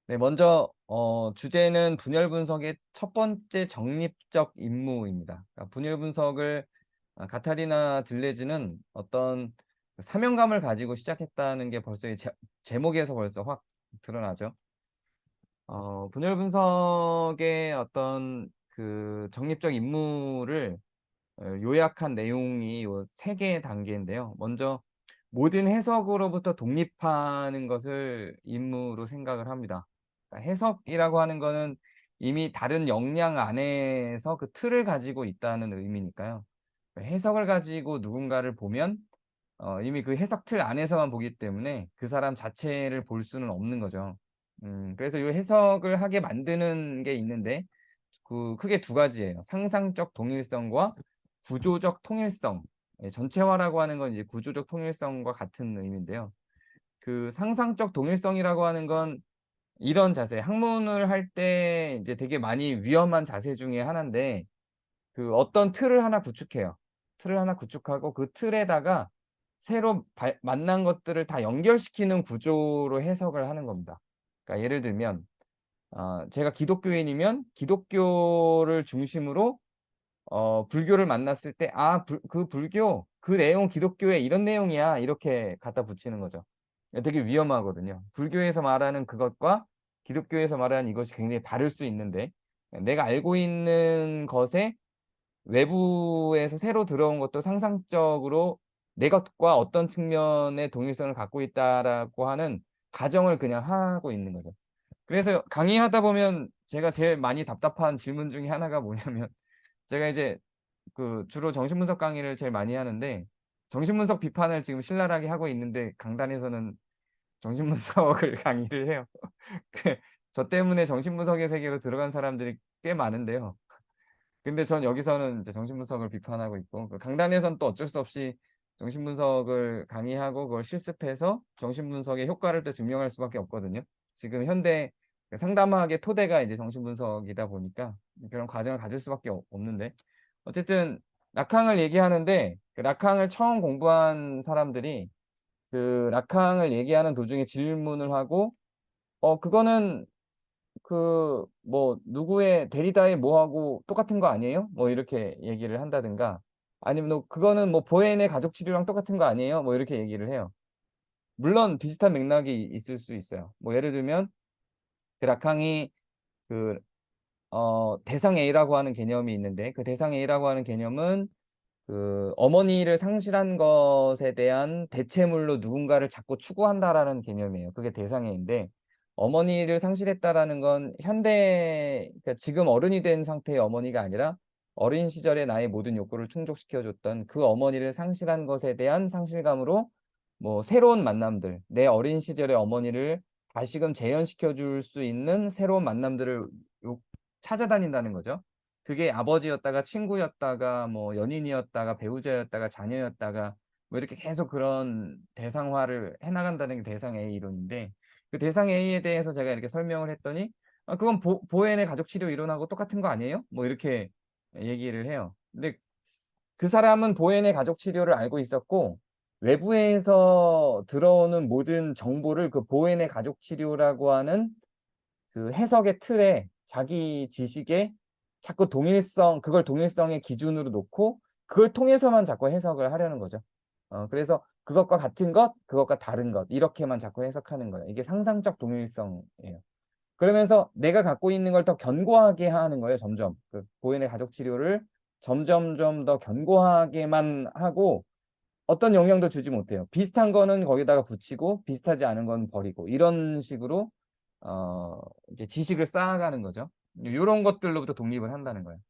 네, 먼저 주제는 분열 분석의 첫 번째 정립적 임무입니다. 그러니까 분열 분석을 가타리나 들레즈는 어떤 사명감을 가지고 시작했다는 게 벌써 이 제목에서 벌써 확 드러나죠. 분열 분석의 어떤 그 정립적 임무를 요약한 내용이 요 세 개의 단계인데요. 먼저 모든 해석으로부터 독립하는 것을 임무로 생각을 합니다. 그러니까 해석이라고 하는 거는 이미 다른 역량 안에서 그 틀을 가지고 있다는 의미니까요. 해석을 가지고 누군가를 보면 이미 그 해석 틀 안에서만 보기 때문에 그 사람 자체를 볼 수는 없는 거죠. 그래서 요 해석을 하게 만드는 게 있는데 그 크게 두 가지예요. 상상적 동일성과 구조적 통일성. 예, 전체화라고 하는 건 이제 구조적 통일성과 같은 의미인데요. 그 상상적 동일성이라고 하는 건 이런 자세, 학문을 할 때 이제 되게 많이 위험한 자세 중에 하나인데 그 어떤 틀을 하나 구축해요. 틀을 하나 구축하고 그 틀에다가 새로 발 만난 것들을 다 연결시키는 구조로 해석을 하는 겁니다. 그러니까 예를 들면 제가 기독교인이면 기독교를 중심으로 불교를 만났을 때 '아 그 불교 그 내용 기독교의 이런 내용이야.' 이렇게 갖다 붙이는 거죠. 되게 위험하거든요. 불교에서 말하는 그것과 기독교에서 말하는 이것이 굉장히 다를 수 있는데 내가 알고 있는 것에 외부에서 새로 들어온 것도 상상적으로 '내 것과 어떤 측면의 동일성을 갖고 있다.'라고 하는 가정을 그냥 하고 있는 거죠. 그래서 강의하다 보면 제가 제일 많이 답답한 질문 중에 하나가 뭐냐면 제가 이제 그 주로 정신분석 강의를 제일 많이 하는데 정신분석 비판을 지금 신랄하게 하고 있는데 강단에서는 정신분석을 강의를 해요. 그 저 때문에 정신분석의 세계로 들어간 사람들이 꽤 많은데요. 근데 전 여기서는 이제 정신분석을 비판하고 있고 그 강단에선 또 어쩔 수 없이 정신분석을 강의하고 그걸 실습해서 정신분석의 효과를 또 증명할 수밖에 없거든요. 지금 현대 그 상담학의 토대가 이제 정신분석이다 보니까 그런 과정을 가질 수밖에 없는데 어쨌든 라캉을 얘기하는데 그 라캉을 처음 공부한 사람들이 그 라캉을 얘기하는 도중에 질문을 하고 그거는 그 뭐 누구의 데리다의 뭐하고 똑같은 거 아니에요?" 뭐 이렇게 얘기를 한다든가 아니면 "그거는 뭐 보헤의 가족 치료랑 똑같은 거 아니에요?" 뭐 이렇게 얘기를 해요. 물론 비슷한 맥락이 있을 수 있어요. 뭐 예를 들면 그 라캉이 그 대상 A라고 하는 개념이 있는데 그 대상 A라고 하는 개념은 그 어머니를 상실한 것에 대한 대체물로 누군가를 자꾸 추구한다라는 개념이에요. 그게 대상애인데 어머니를 상실했다라는 건 현대 그러니까 지금 어른이 된 상태의 어머니가 아니라 어린 시절에 나의 모든 욕구를 충족시켜 줬던 그 어머니를 상실한 것에 대한 상실감으로 뭐 새로운 만남들, 내 어린 시절의 어머니를 다시금 재현시켜 줄 수 있는 새로운 만남들을 요 찾아다닌다는 거죠. 그게 아버지였다가 친구였다가 뭐 연인이었다가 배우자였다가 자녀였다가 뭐 이렇게 계속 그런 대상화를 해 나간다는 게 대상 A 이론인데 그 대상 A에 대해서 제가 이렇게 설명을 했더니 "아 그건 보헤의 가족 치료 이론하고 똑같은 거 아니에요?" 뭐 이렇게 얘기를 해요. 근데 그 사람은 보헤의 가족 치료를 알고 있었고 외부에서 들어오는 모든 정보를 그 보헤의 가족 치료라고 하는 그 해석의 틀에 자기 지식에 자꾸 그걸 동일성의 기준으로 놓고 그걸 통해서만 자꾸 해석을 하려는 거죠. 그래서 그것과 같은 것, 그것과 다른 것 이렇게만 자꾸 해석하는 거예요. 이게 상상적 동일성이에요. 그러면서 내가 갖고 있는 걸 더 견고하게 하는 거예요 점점. 그 고인의 가족 치료를 점점점 더 견고하게만 하고 어떤 영향도 주지 못해요. 비슷한 거는 거기다가 붙이고 비슷하지 않은 건 버리고 이런 식으로 이제 지식을 쌓아가는 거죠. 요런 것들로부터 독립을 한다는 거예요.